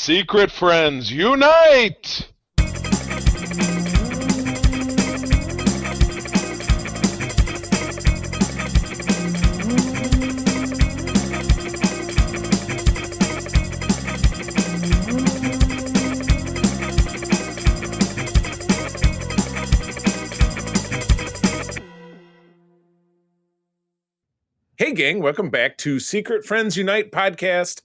Secret friends, unite! Hey, gang, welcome back to Secret Friends Unite podcast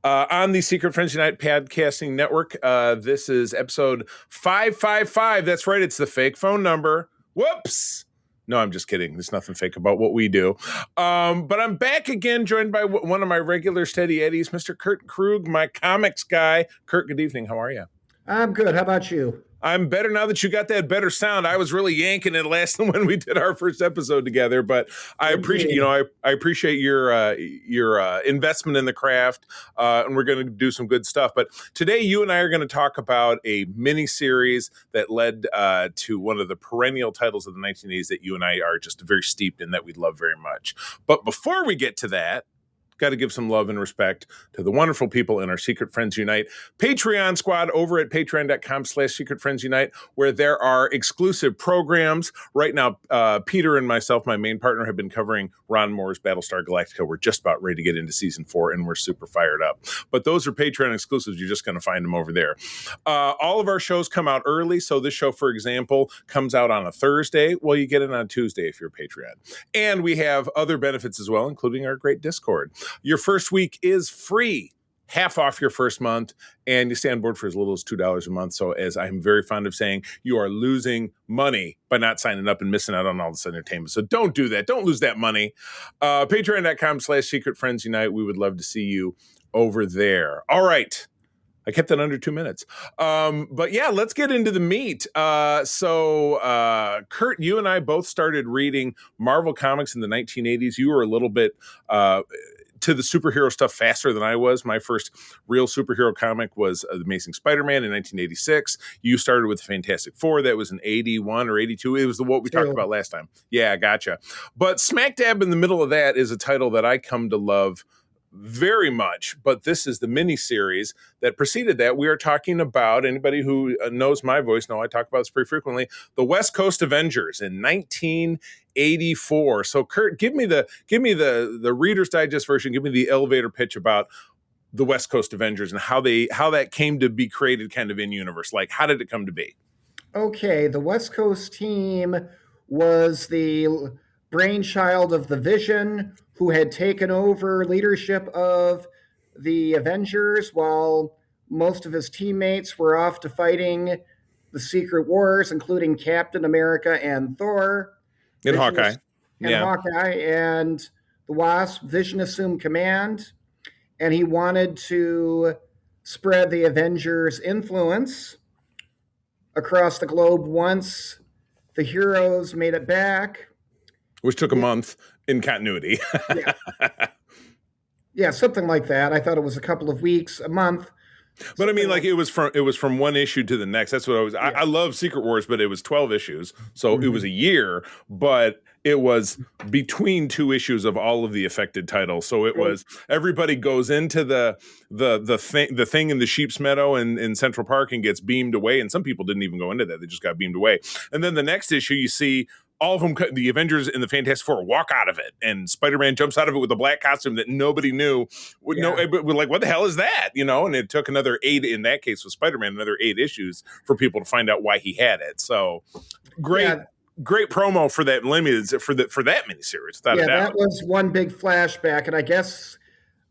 on the Secret Friends Unite podcasting network. This is episode 555. That's right, it's the fake phone number. Whoops. No, I'm just kidding. There's nothing fake about what we do. But I'm back again, joined by one of my regular steady eddies, Mr. Kurt Krug, my comics guy. Kurt, good evening. How are you? I'm good. How about you? I'm better now that you got that better sound. I was really yanking it last time when we did our first episode together, but I appreciate, I appreciate your investment in the craft, and we're going to do some good stuff. But today, you and I are going to talk about a mini series that led to one of the perennial titles of the 1980s that you and I are just very steeped in, that we love very much. But before we get to that, got to give some love and respect to the wonderful people in our Secret Friends Unite Patreon squad over at patreon.com/Secret Friends Unite, where there are exclusive programs. Right now, Peter and myself, my main partner, have been covering Ron Moore's Battlestar Galactica. We're just about ready to get into season 4, and we're super fired up. But those are Patreon exclusives. You're just going to find them over there. All of our shows come out early. So this show, for example, comes out on a Thursday. Well, you get it on Tuesday if you're a Patreon. And we have other benefits as well, including our great Discord. Your first week is free, half off your first month, and you stay on board for as little as $2 a month. So, as I'm very fond of saying, you are losing money by not signing up and missing out on all this entertainment. So don't do that. Don't lose that money. Patreon.com/Secret Friends Unite. We would love to see you over there. All right. I kept it under 2 minutes. But yeah, let's get into the meat. Kurt, you and I both started reading Marvel Comics in the 1980s. You were a little bit to the superhero stuff faster than I was. My first real superhero comic was The Amazing Spider-Man in 1986. You started with Fantastic Four. That was in 81 or 82. It was what we talked about last time. Yeah, gotcha. But smack dab in the middle of that is a title that I come to love very much, but this is the mini series that preceded that. We are talking about, anybody who knows my voice know I talk about this pretty frequently, the West Coast Avengers in 1984. So Kurt, give me the Reader's Digest version. Give me the elevator pitch about the West Coast Avengers and how that came to be created kind of in universe. Like, how did it come to be? Okay, the West Coast team was the brainchild of the Vision, who had taken over leadership of the Avengers while most of his teammates were off to fighting the Secret Wars, including Captain America and Thor. And Hawkeye. And the Wasp. Vision assumed command, and he wanted to spread the Avengers' influence across the globe once the heroes made it back. Which took a month in continuity. Yeah, something like that. I thought it was a couple of weeks, a month. But I mean, like it was from one issue to the next. That's what I was. Yeah. I love Secret Wars, but it was 12 issues, so it was a year. But it was between 2 issues of all of the affected titles. So it was everybody goes into the thing in the Sheep's Meadow in Central Park and gets beamed away. And some people didn't even go into that; they just got beamed away. And then the next issue, you see all of them, the Avengers and the Fantastic Four, walk out of it, and Spider-Man jumps out of it with a black costume that nobody knew. We're like, what the hell is that? And it took another 8, in that case with Spider-Man, another 8 issues for people to find out why he had it. So great promo for that limited for that miniseries. That was one big flashback, and I guess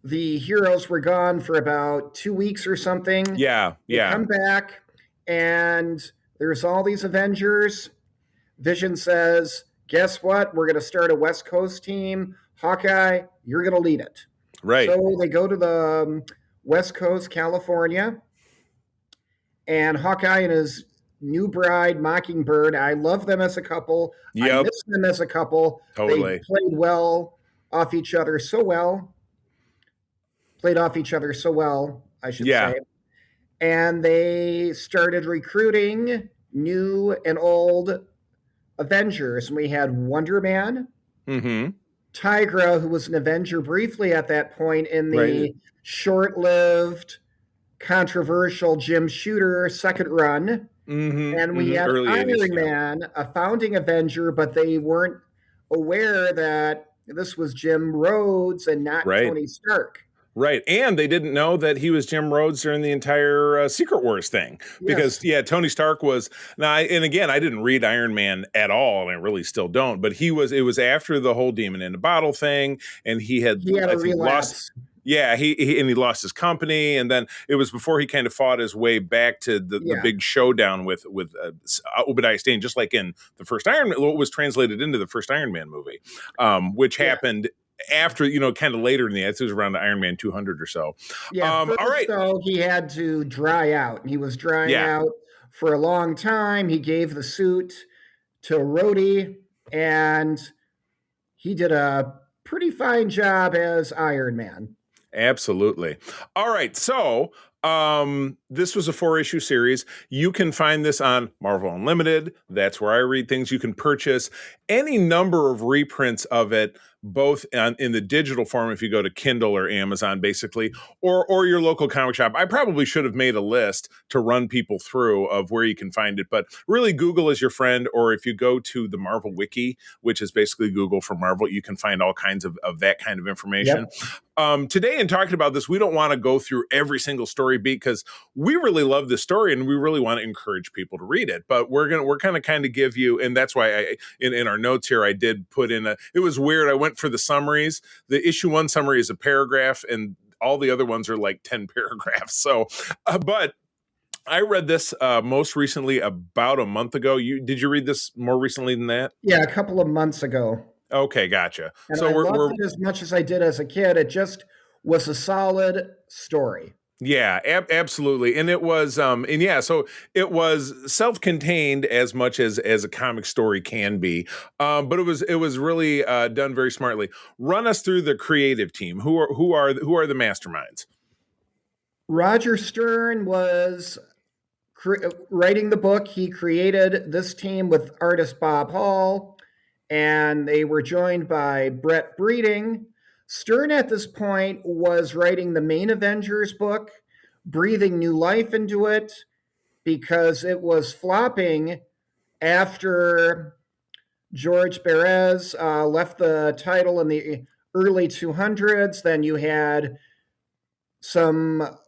the heroes were gone for about 2 weeks or something. Yeah. They come back, and there's all these Avengers. Vision says, guess what? We're going to start a West Coast team. Hawkeye, you're going to lead it. Right. So they go to the West Coast, California, and Hawkeye and his new bride, Mockingbird, I love them as a couple. Yep. I miss them as a couple. Totally. They played off each other so well, I should say. And they started recruiting new and old Avengers, and we had Wonder Man, Tigra, who was an Avenger briefly at that point in the short-lived controversial Jim Shooter second run. And we had Early Iron 80s, yeah. Man, a founding Avenger, but they weren't aware that this was Jim Rhodes and not Right. Tony Stark. Right. And they didn't know that he was Jim Rhodes during the entire Secret Wars thing. Because, Tony Stark was, and again, I didn't read Iron Man at all, and I really still don't, but it was after the whole demon in a bottle thing, and he had a relapse. He lost his company, and then it was before he kind of fought his way back to the big showdown with Obadiah Stane, just like in the first Iron Man, what was translated into the first Iron Man movie, which happened after, kind of later in the, it was around Iron Man 200 or so. All right. So he had to dry out. He was drying out for a long time. He gave the suit to Rhodey, and he did a pretty fine job as Iron Man. Absolutely. All right. So this was a 4-issue series. You can find this on Marvel Unlimited. That's where I read things. You can purchase any number of reprints of it, both in the digital form if you go to Kindle or Amazon, basically, or your local comic shop. I probably should have made a list to run people through of where you can find it, but really Google is your friend, or if you go to the Marvel Wiki, which is basically Google for Marvel, you can find all kinds of that kind of information. Today, in talking about this, we don't want to go through every single story beat because we really love this story and we really want to encourage people to read it. But we're kind of give you, and that's why in our notes here I did put in it was weird. I went for the summaries. The issue 1 summary is a paragraph, and all the other ones are like 10 paragraphs. So, but I read this most recently about a month ago. Did you read this more recently than that? Yeah, a couple of months ago. Okay, gotcha. And so I loved it as much as I did as a kid. It just was a solid story. Yeah, absolutely. And it was, so it was self-contained as much as a comic story can be. But it was really done very smartly. Run us through the creative team. Who are the masterminds? Roger Stern was writing the book. He created this team with artist Bob Hall, and they were joined by Brett Breeding. Stern at this point was writing the main Avengers book, breathing new life into it because it was flopping after George Perez left the title in the early 200s. Then you had some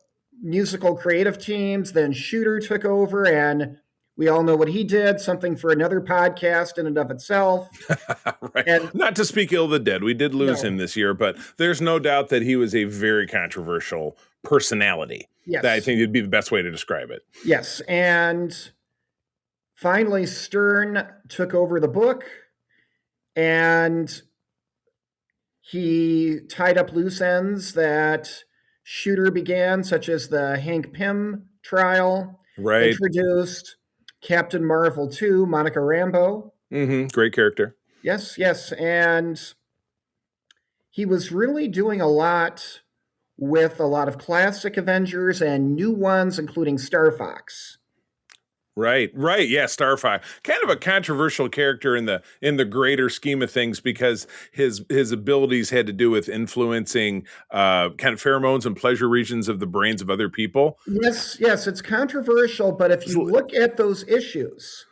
musical creative teams. Then Shooter took over, and we all know what he did, something for another podcast in and of itself. Right. And not to speak ill of the dead. We did lose him this year, but there's no doubt that he was a very controversial personality. Yes. That I think would be the best way to describe it. Yes. And finally, Stern took over the book, and he tied up loose ends that Shooter began, such as the Hank Pym trial. Right. Introduced Captain Marvel 2, Monica Rambeau. Great character. Yes. And he was really doing a lot with a lot of classic Avengers and new ones, including Star Fox. Right. Yeah, Starfire. Kind of a controversial character in the greater scheme of things because his abilities had to do with influencing kind of pheromones and pleasure regions of the brains of other people. Yes, it's controversial, but if you look at those issues,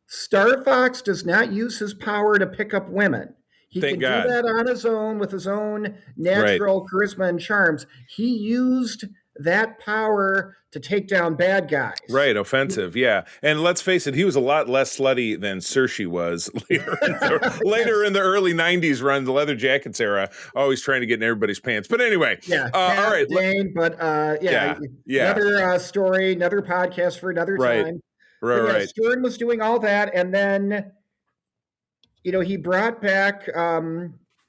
Star Fox does not use his power to pick up women. He can do that on his own with his own natural charisma and charms. He used that power to take down bad guys. Right, offensive, yeah. And let's face it, he was a lot less slutty than Saoirse was later in the early 90s run, the Leather Jackets era, always trying to get in everybody's pants. But anyway, all right. Another story, another podcast for another time. Right. Stern was doing all that, and then, he brought back,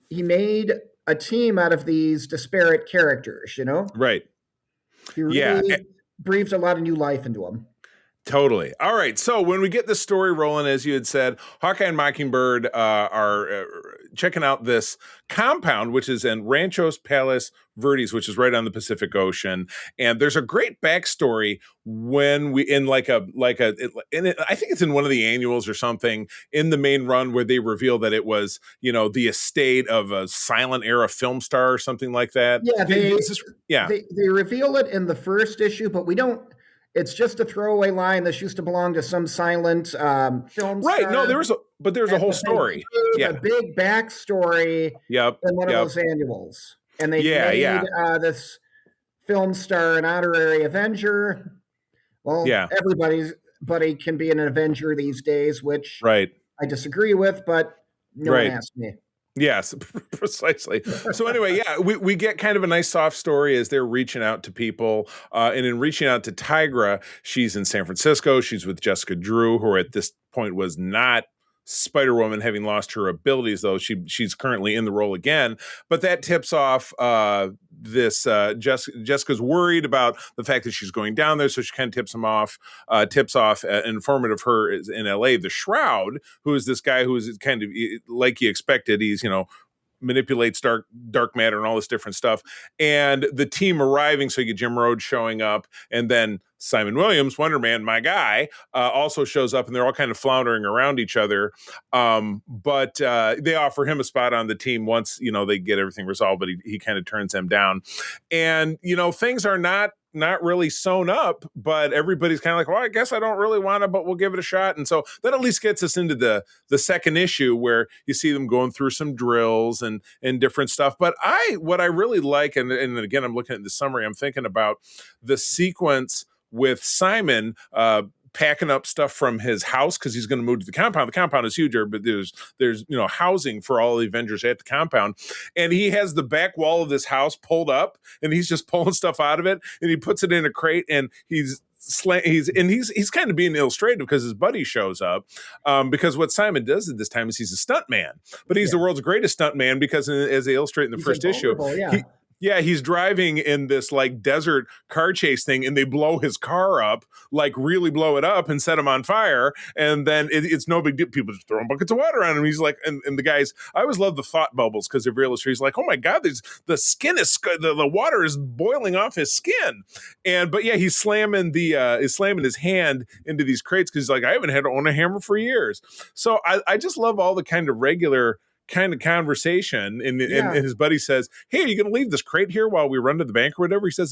he made a team out of these disparate characters, Right. He really breathed a lot of new life into them. Totally. All right. So when we get this story rolling, as you had said, Hawkeye and Mockingbird are checking out this compound, which is in Ranchos Palos Verdes, which is right on the Pacific Ocean. And there's a great backstory when we in I think it's in one of the annuals or something in the main run where they reveal that it was, the estate of a silent era film star or something like that. Yeah, they reveal it in the first issue, but we don't. It's just a throwaway line. This used to belong to some silent film right. star. No, there's a whole story. A big backstory in one of those annuals. And they made this film star an honorary Avenger. Well, everybody can be an Avenger these days, which I disagree with, but no one asked me. Yes, precisely. So anyway, we get kind of a nice soft story as they're reaching out to people. And in reaching out to Tigra, she's in San Francisco. She's with Jessica Drew, who at this point was not Spider-Woman, having lost her abilities, though she's currently in the role again. But that tips off Jessica's worried about the fact that she's going down there, so she kind of tips off an informant of her in LA, the Shroud, who is this guy who is kind of like you expected. He's, manipulates dark matter and all this different stuff. And the team arriving, so you get Jim Rhodes showing up, and then Simon Williams, Wonder Man, my guy, also shows up, and they're all kind of floundering around each other. But they offer him a spot on the team once, they get everything resolved, but he kind of turns them down. And, things are not really sewn up, but everybody's kind of like, well, I guess I don't really want to, but we'll give it a shot. And so that at least gets us into the second issue where you see them going through some drills and different stuff. But what I really like, and again, I'm looking at the summary, I'm thinking about the sequence with Simon packing up stuff from his house because he's going to move to the compound. The compound is huge, but there's housing for all the Avengers at the compound, and he has the back wall of this house pulled up, and he's just pulling stuff out of it, and he puts it in a crate, and he's kind of being illustrative because his buddy shows up, because what Simon does at this time is he's a stunt man, but he's the world's greatest stunt man because as they illustrate in the first issue, he's driving in this like desert car chase thing, and they blow his car up, like really blow it up and set him on fire. And then it's no big deal. People just throwing buckets of water on him. He's like, and the guys, I always love the thought bubbles because of real illustrator. He's like, oh my God, the skin is, the water is boiling off his skin. But he's slamming his hand into these crates because he's like, I haven't had to own a hammer for years. So I just love all the kind of regular kind of conversation, and his buddy says, hey, are you going to leave this crate here while we run to the bank or whatever? He says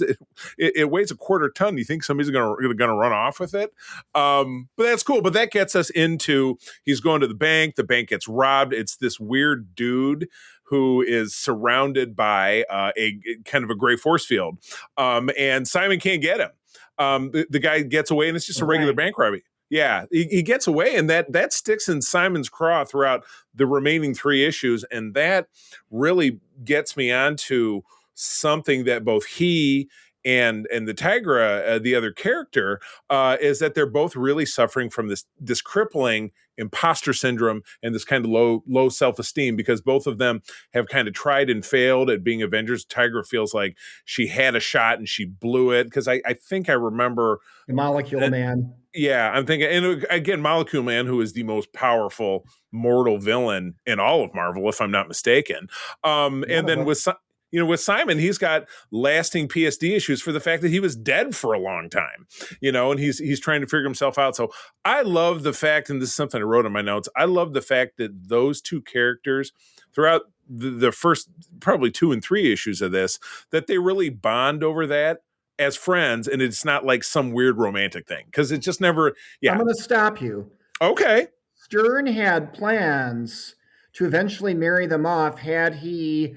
it weighs a quarter ton. You think somebody's going to run off with it? But that's cool. But that gets us into, he's going to the bank gets robbed. It's this weird dude who is surrounded by a kind of a gray force field, and Simon can't get him. The guy gets away, and it's just a regular bank robbery. Yeah, he gets away, and that sticks in Simon's craw throughout the remaining 3 issues, and that really gets me onto something that both he and the Tigra, the other character, is that they're both really suffering from this crippling imposter syndrome and this kind of low self-esteem, because both of them have kind of tried and failed at being Avengers. Tigra feels like she had a shot and she blew it, because I think I remember the Molecule Man. Yeah, I'm thinking, and again, Molecule Man, who is the most powerful mortal villain in all of Marvel, if I'm not mistaken. And then with Simon, he's got lasting PSD issues for the fact that he was dead for a long time, and he's trying to figure himself out. So I love the fact, and this is something I wrote in my notes, I love the fact that those two characters throughout the first probably 2 and 3 issues of this, that they really bond over that as friends, and it's not like some weird romantic thing, because it just never. I'm going to stop you. Okay. Stern had plans to eventually marry them off had he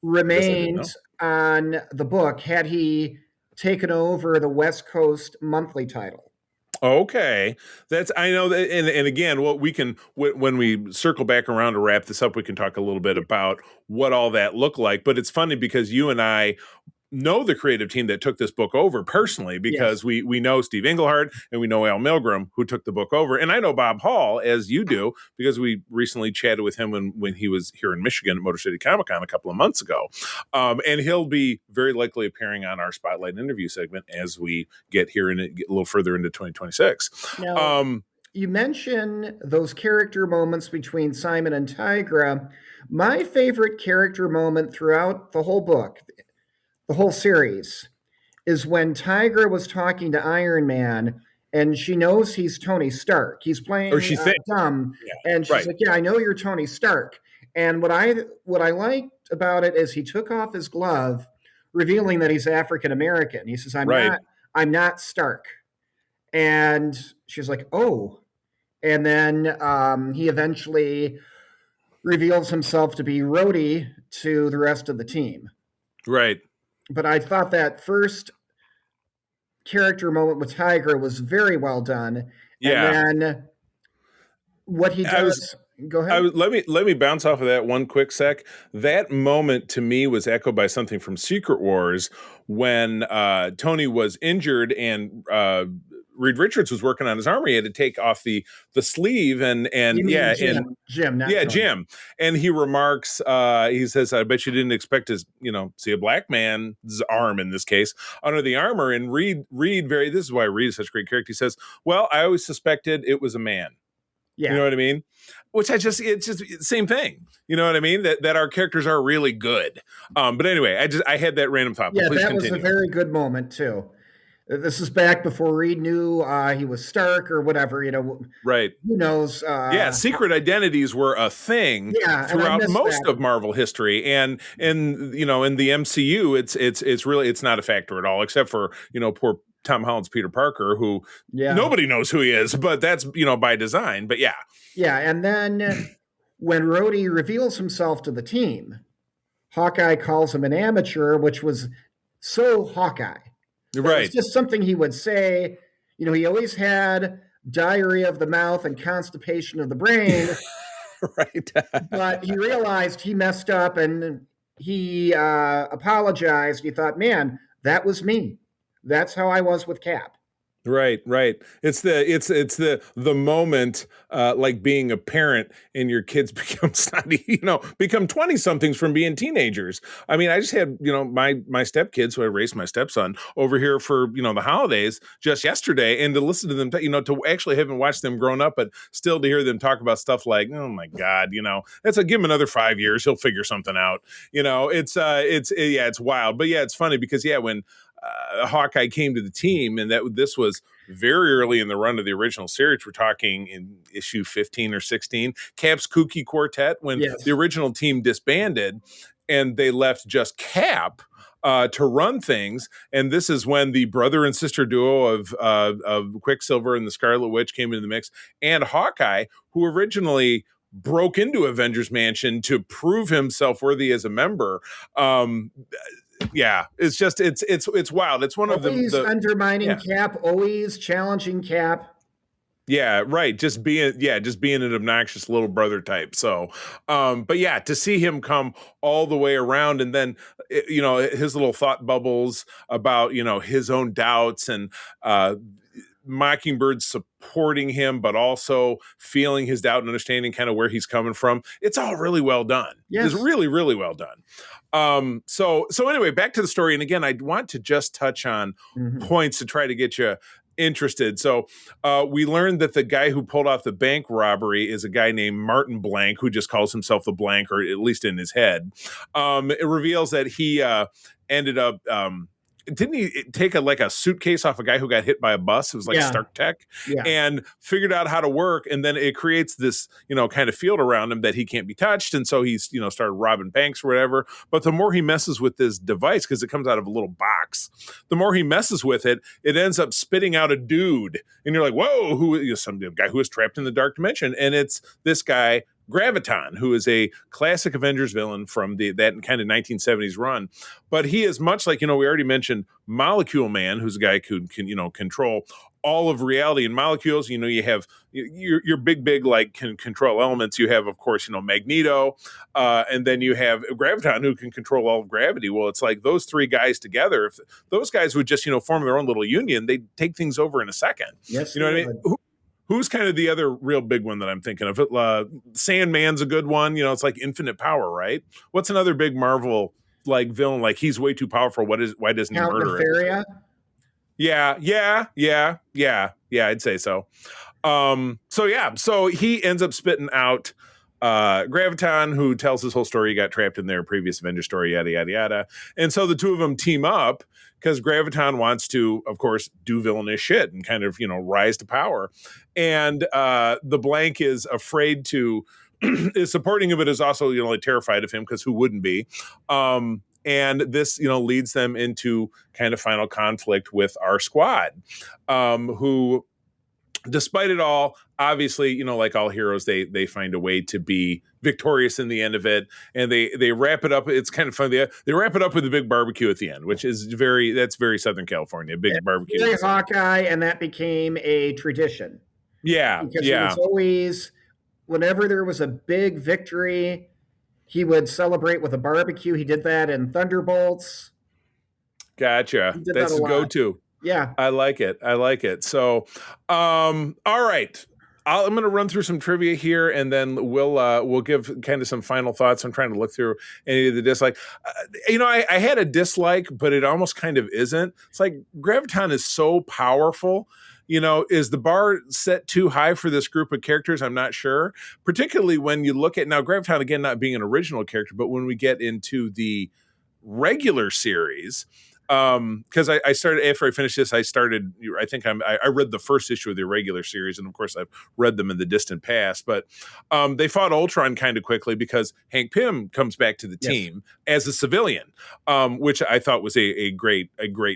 remained on the book, had he taken over the West Coast monthly title. Okay, I know that, and again, what we can, when we circle back around to wrap this up, we can talk a little bit about what all that looked like. But it's funny because you and I know the creative team that took this book over personally, because we know Steve Englehart and we know Al Milgram, who took the book over. And I know Bob Hall, as you do, because we recently chatted with him when he was here in Michigan at Motor City Comic Con a couple of months ago. And he'll be very likely appearing on our Spotlight interview segment as we get here and get a little further into 2026. Now, you mentioned those character moments between Simon and Tigra. My favorite character moment throughout the whole book, the whole series, is when Tigra was talking to Iron Man, and she knows he's Tony Stark. He's playing dumb, and she's like, "Yeah, I know you're Tony Stark." And what I liked about it is he took off his glove, revealing that he's African American. He says, I'm not Stark." And she's like, "Oh." And then he eventually reveals himself to be Rhodey to the rest of the team. Right. But I thought that first character moment with Tiger was very well done. Yeah. And then what he does... Go ahead. Let me bounce off of that one quick sec. That moment to me was echoed by something from Secret Wars when Tony was injured and Reed Richards was working on his armor. He had to take off the sleeve Jim. And he remarks, he says, "I bet you didn't expect to, see a black man's arm in this case under the armor." And Reed this is why Reed is such a great character. He says, "Well, I always suspected it was a man." Yeah. You know what I mean? Which it's just the same thing. You know what I mean? That our characters are really good. But anyway, I had that random thought. Yeah, please that continue. Was a very good moment too. This is back before Reed knew he was Stark or whatever, Right. Who knows? Secret identities were a thing throughout most of Marvel history. And in the MCU, it's not a factor at all, except for, poor Tom Holland's Peter Parker, who nobody knows who he is, but that's, by design. But yeah. Yeah. And then when Rhodey reveals himself to the team, Hawkeye calls him an amateur, which was so Hawkeye. Right. It's just something he would say. He always had diarrhea of the mouth and constipation of the brain. Right. But he realized he messed up and he apologized. He thought, man, that was me. That's how I was with Cap. Right. It's the moment like being a parent and your kids become snotty, become 20 somethings from being teenagers. I mean, I just had, my stepkids, who I raised my stepson over here for, the holidays just yesterday, and to listen to them, to actually haven't watched them grown up, but still to hear them talk about stuff like, oh my God, that's give him another 5 years, he'll figure something out. It's wild. But yeah, it's funny because when Hawkeye came to the team, and this was very early in the run of the original series. We're talking in issue 15 or 16, Cap's Kooky Quartet, when the original team disbanded and they left just Cap to run things. And this is when the brother and sister duo of Quicksilver and the Scarlet Witch came into the mix, and Hawkeye, who originally broke into Avengers Mansion to prove himself worthy as a member. Yeah, it's just it's wild. It's one always of the undermining Cap, always challenging Cap. Yeah, right. Just being an obnoxious little brother type. So, but yeah, to see him come all the way around, and then his little thought bubbles about his own doubts, and Mockingbird supporting him, but also feeling his doubt and understanding kind of where he's coming from. It's all really well done. Yes. It's really, really well done. So anyway, back to the story. And again, I want to just touch on points to try to get you interested. So we learned that the guy who pulled off the bank robbery is a guy named Martin Blank, who just calls himself the Blank, or at least in his head. It reveals that he ended up didn't he take a suitcase off a guy who got hit by a bus? It was like a Stark Tech, and figured out how to work. And then it creates this, kind of field around him that he can't be touched. And so he's, started robbing banks or whatever. But the more he messes with this device, because it comes out of a little box, the more he messes with it, it ends up spitting out a dude. And you're like, whoa, who is some guy who is trapped in the dark dimension? And it's this guy, Graviton, who is a classic Avengers villain from that kind of 1970s run. But he is much like, we already mentioned Molecule Man, who's a guy who can control all of reality and molecules. You have your big like can control elements. You have, of course, Magneto, and then you have Graviton, who can control all of gravity. Well, it's like those three guys together. If those guys would just form their own little union, they'd take things over in a second. Yes, you know what I mean? Who's kind of the other real big one that I'm thinking of? Sandman's a good one. It's like infinite power, right? What's another big Marvel like villain? Like, he's way too powerful. Why doesn't he murder it? Yeah. I'd say so. So he ends up spitting out Graviton, who tells his whole story. He got trapped in their previous Avenger story, yada, yada, yada. And so the two of them team up because Graviton wants to, of course, do villainous shit and kind of, rise to power. And the Blank is afraid to, is supporting of it, is also, like terrified of him, because who wouldn't be? And this, leads them into kind of final conflict with our squad, who, despite it all, obviously, like all heroes, they find a way to be victorious in the end of it, and they wrap it up. It's kind of funny. They wrap it up with a big barbecue at the end, which is that's very Southern California. Big barbecue. Very Hawkeye, and that became a tradition. Yeah, because it was always, whenever there was a big victory, he would celebrate with a barbecue. He did that in Thunderbolts. Gotcha. That's the go-to. Yeah. I like it. So, all right. I'm going to run through some trivia here, and then we'll give kind of some final thoughts. I'm trying to look through any of the dislike. I had a dislike, but it almost kind of isn't. It's like Graviton is so powerful. Is the bar set too high for this group of characters? I'm not sure. Particularly when you look at, now Graviton, again, not being an original character, but when we get into the regular series, because I started, after I finished this, I read the first issue of the regular series, and of course I've read them in the distant past, but they fought Ultron kind of quickly because Hank Pym comes back to the team as a civilian, which I thought was a great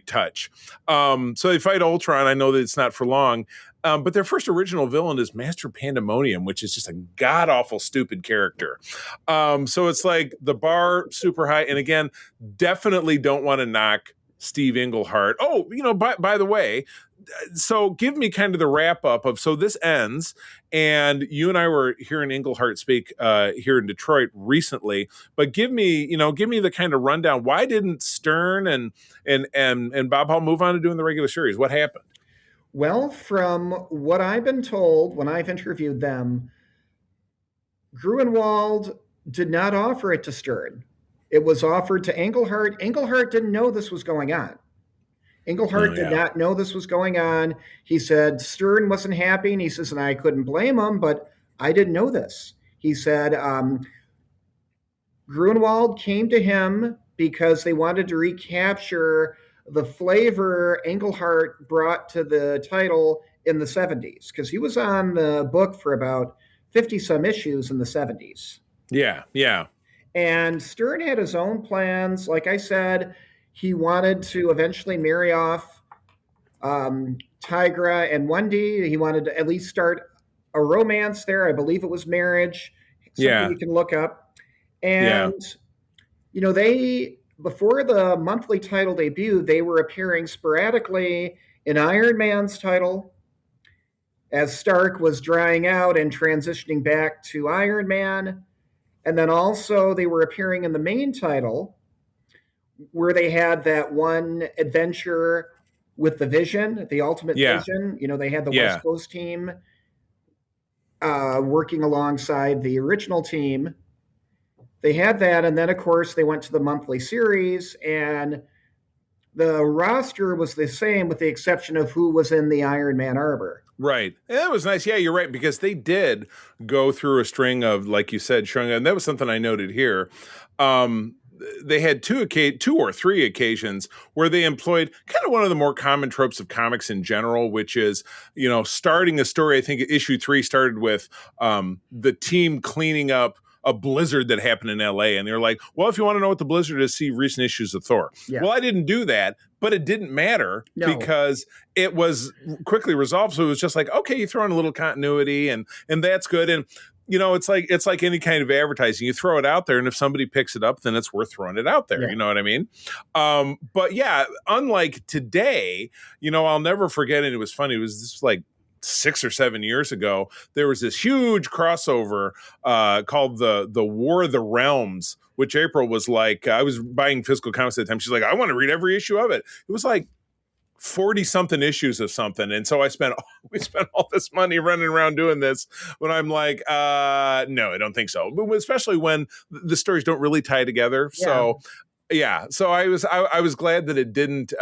touch. So they fight Ultron. I know that it's not for long. But their first original villain is Master Pandemonium, which is just a god-awful, stupid character. So it's like the bar super high. And again, definitely don't want to knock Steve Englehart. Oh, by the way, so give me kind of the wrap up of, so this ends, and you and I were hearing Englehart speak here in Detroit recently, but give me the kind of rundown. Why didn't Stern and Bob Hall move on to doing the regular series? What happened? Well, from what I've been told when I've interviewed them, Gruenwald did not offer it to Stern. It was offered to Englehart. Englehart didn't know this was going on. Englehart did not know this was going on. He said Stern wasn't happy, and he says, and I couldn't blame him, but I didn't know this. He said Gruenwald came to him because they wanted to recapture the flavor Englehart brought to the title in the 70s, because he was on the book for about 50-some issues in the 70s. Yeah. And Stern had his own plans. Like I said, he wanted to eventually marry off Tigra and Wendy. He wanted to at least start a romance there. I believe it was marriage. Something you can look up. And, they, before the monthly title debut, they were appearing sporadically in Iron Man's title as Stark was drying out and transitioning back to Iron Man. And then also they were appearing in the main title, where they had that one adventure with the Vision, the Ultimate Vision. They had the West Coast team working alongside the original team. They had that, and then, of course, they went to the monthly series, and the roster was the same with the exception of who was in the Iron Man arbor. Right. And that was nice. Yeah, you're right, because they did go through a string of, like you said, showing, and that was something I noted here. They had two or three occasions where they employed kind of one of the more common tropes of comics in general, which is, starting a story. I think issue 3 started with the team cleaning up a blizzard that happened in LA. And they're like, well, if you want to know what the blizzard is, see recent issues of Thor. Yeah. Well, I didn't do that, but it didn't matter because it was quickly resolved. So it was just like, okay, you throw in a little continuity and that's good. And it's like any kind of advertising. You throw it out there, and if somebody picks it up, then it's worth throwing it out there. Yeah. You know what I mean? But yeah, unlike today, I'll never forget. And it was funny. It was just like 6 or 7 years ago. There was this huge crossover called the War of the Realms, which April was like. I was buying physical comics at the time. She's like, I want to read every issue of it. It was like 40 something issues of something. And so we spent all this money running around doing this when I'm like, no, I don't think so. But especially when the stories don't really tie together. Yeah. So yeah. So I was glad that it didn't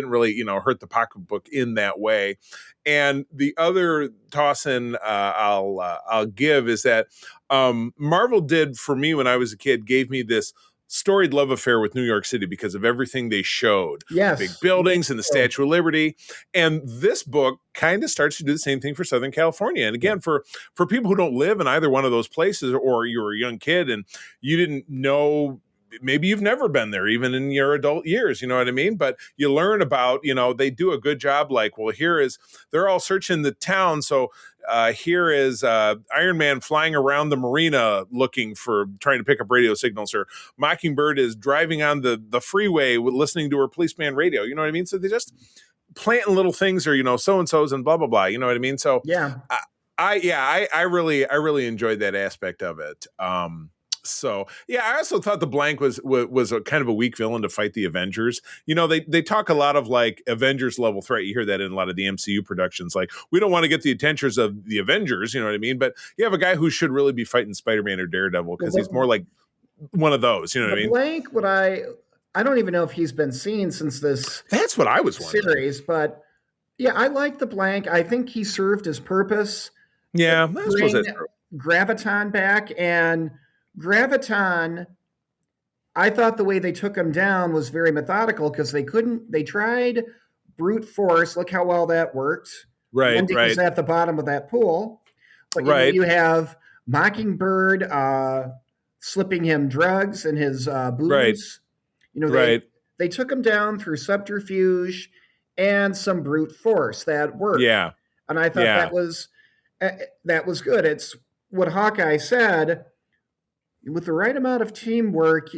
really, hurt the pocketbook in that way. And the other toss in I'll give is that Marvel did for me when I was a kid, gave me this storied love affair with New York City because of everything they showed. Yes. Big buildings and the Statue of Liberty. And this book kind of starts to do the same thing for Southern California. And again, for people who don't live in either one of those places, or you're a young kid and you didn't know, maybe you've never been there, even in your adult years, you know what I mean? But you learn about, they do a good job. Like, well, they're all searching the town. So here is Iron Man flying around the marina trying to pick up radio signals, or Mockingbird is driving on the freeway listening to her policeman radio. You know what I mean? So they just planting little things, or, so-and-sos and blah, blah, blah. You know what I mean? So yeah, I really enjoyed that aspect of it. So yeah, I also thought the Blank was a kind of a weak villain to fight the Avengers. They talk a lot of like Avengers level threat. You hear that in a lot of the MCU productions. Like, we don't want to get the attentions of the Avengers, you know what I mean? But you have a guy who should really be fighting Spider-Man or Daredevil because he's more like one of those, you know what I mean? Blank, I don't even know if he's been seen since this. That's what I was wondering. Series, but yeah, I like the Blank. I think he served his purpose. Yeah, I suppose that's true. Graviton back, and Graviton, I thought the way they took him down was very methodical because they tried brute force. Look how well that worked. Right, Wendy was at the bottom of that pool. But you have Mockingbird slipping him drugs in his booze. Right. They took him down through subterfuge and some brute force that worked. Yeah. And I thought that was good. It's what Hawkeye said. With the right amount of teamwork,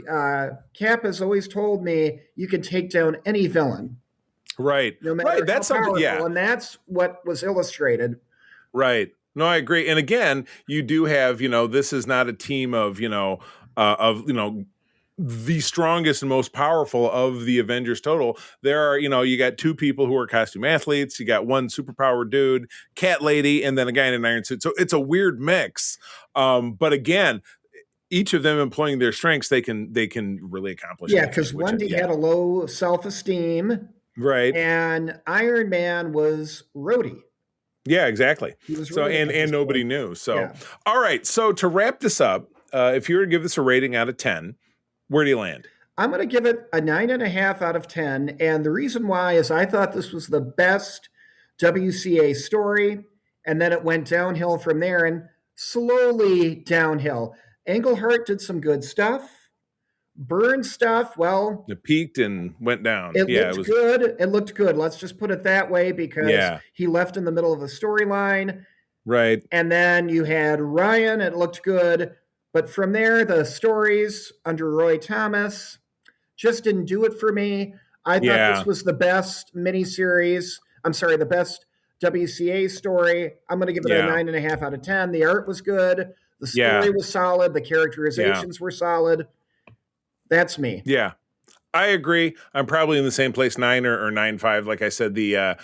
Cap has always told me you can take down any villain. Right. No matter that's how something. powerful, Yeah. And that's what was illustrated. Right. No, I agree. And again, you do have, this is not a team of, the strongest and most powerful of the Avengers total. There are, you got two people who are costume athletes. You got one superpower dude, cat lady, and then a guy in an iron suit. So it's a weird mix. But again, each of them employing their strengths, they can really accomplish. Yeah, because Wendy had a low self-esteem. Right. And Iron Man was Rhodey. Yeah, exactly. So and nobody knew. So all right. So to wrap this up, if you were to give this a rating out of 10, where do you land? I'm going to give it a 9.5 out of 10. And the reason why is I thought this was the best WCA story. And then it went downhill from there, and slowly downhill. Englehart did some good stuff. Byrne stuff, well, it peaked and went down. It looked good. Let's just put it that way, because he left in the middle of a storyline. Right. And then you had Ryan. It looked good. But from there, the stories under Roy Thomas just didn't do it for me. I thought this was the best miniseries. I'm sorry, the best WCA story. I'm going to give it a 9.5 out of 10. The art was good. The story was solid. The characterizations were solid. That's me. Yeah. I agree. I'm probably in the same place, 9 or 9.5. Like I said, the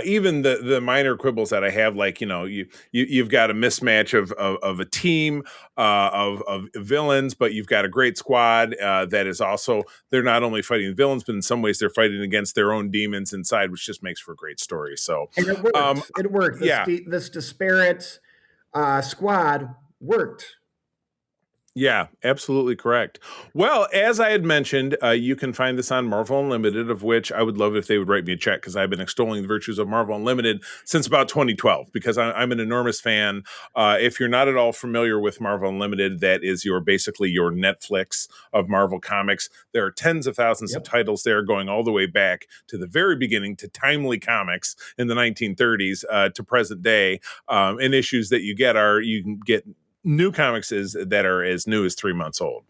even the minor quibbles that I have, like, you've got a mismatch of a team of villains, but you've got a great squad that is also, they're not only fighting villains, but in some ways they're fighting against their own demons inside, which just makes for a great story. So and it worked. It worked. This disparate squad worked. Yeah, absolutely correct. Well, as I had mentioned, you can find this on Marvel Unlimited, of which I would love it if they would write me a check, because I've been extolling the virtues of Marvel Unlimited since about 2012, because I'm an enormous fan. If you're not at all familiar with Marvel Unlimited, that is basically your Netflix of Marvel Comics. There are tens of thousands of titles there, going all the way back to the very beginning, to Timely Comics in the 1930s to present day. And issues that you can get new comics that are as new as 3 months old.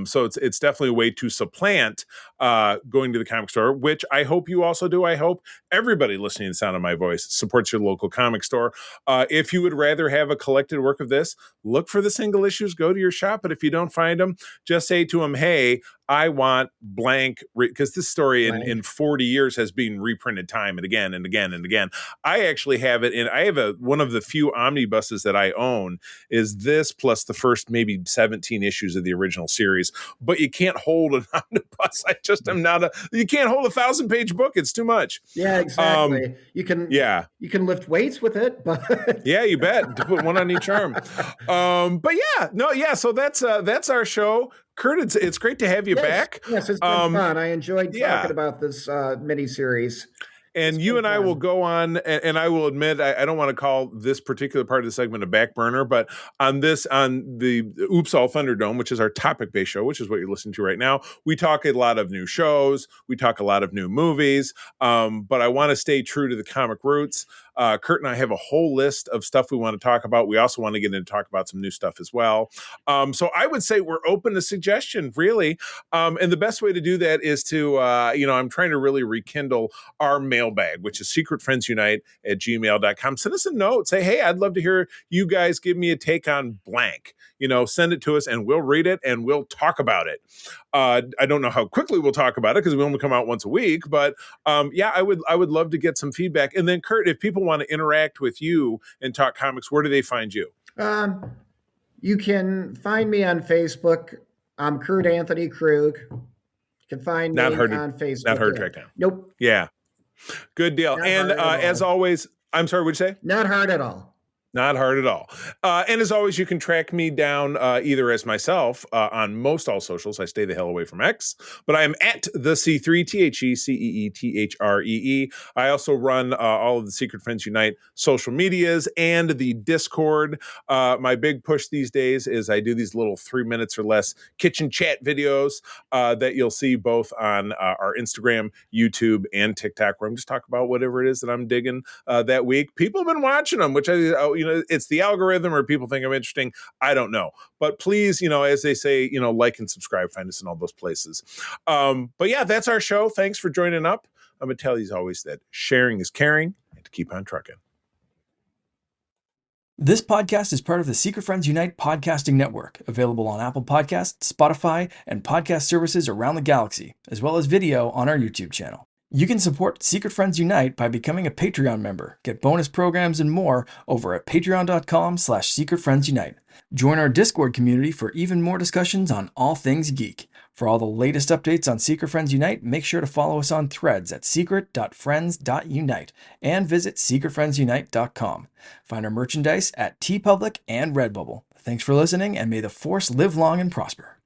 So it's definitely a way to supplant going to the comic store, which I hope you also do. I hope everybody listening to the sound of my voice supports your local comic store. If you would rather have a collected work of this, look for the single issues, go to your shop. But if you don't find them, just say to them, hey, I want blank, because this story in 40 years has been reprinted time and again and again and again. I actually have it I have one of the few omnibuses that I own is this plus the first maybe 17 issues of the original series, but you can't hold an omnibus. You can't hold a 1,000-page book. It's too much. Yeah, exactly. You can lift weights with it, but yeah, you bet. To put one on each arm. So that's our show. Kurt, it's great to have you back. Yes, it's been fun. I enjoyed talking about this miniseries. And you and I will go on, and I will admit, I don't want to call this particular part of the segment a back burner, but on the Oops All Thunderdome, which is our topic-based show, which is what you're listening to right now, we talk a lot of new shows, we talk a lot of new movies, but I want to stay true to the comic roots. Kurt and I have a whole list of stuff we want to talk about. We also want to get into talk about some new stuff as well. So I would say we're open to suggestion, really. And the best way to do that is to, I'm trying to really rekindle our mailbag, which is secretfriendsunite@gmail.com. Send us a note. Say, hey, I'd love to hear you guys give me a take on blank. Send it to us and we'll read it and we'll talk about it. I don't know how quickly we'll talk about it because we only come out once a week, but I would love to get some feedback. And then Kurt, if people want to interact with you and talk comics, where do they find you? You can find me on Facebook. I'm Kurt Anthony Krug. You can find me on Facebook. Not hard to track down. Nope. Yeah. Good deal. And as always, I'm sorry, what'd you say? Not hard at all. Not hard at all. And as always, you can track me down either as myself on most all socials. I stay the hell away from X, but I am at the C3, TheCeethree. I also run all of the Secret Friends Unite social medias and the Discord. My big push these days is I do these little 3 minutes or less kitchen chat videos that you'll see both on our Instagram, YouTube, and TikTok, where I'm just talking about whatever it is that I'm digging that week. People have been watching them, which it's the algorithm or people think I'm interesting. I don't know. But please, as they say, like and subscribe, find us in all those places. But yeah, that's our show. Thanks for joining up. I'm going to tell you as always that sharing is caring and to keep on trucking. This podcast is part of the Secret Friends Unite podcasting network, available on Apple Podcasts, Spotify, and podcast services around the galaxy, as well as video on our YouTube channel. You can support Secret Friends Unite by becoming a Patreon member, get bonus programs and more over at patreon.com/secretfriendsunite. Join our Discord community for even more discussions on all things geek. For all the latest updates on Secret Friends Unite, make sure to follow us on Threads at secret.friends.unite and visit secretfriendsunite.com. Find our merchandise at TeePublic and Redbubble. Thanks for listening, and may the Force live long and prosper.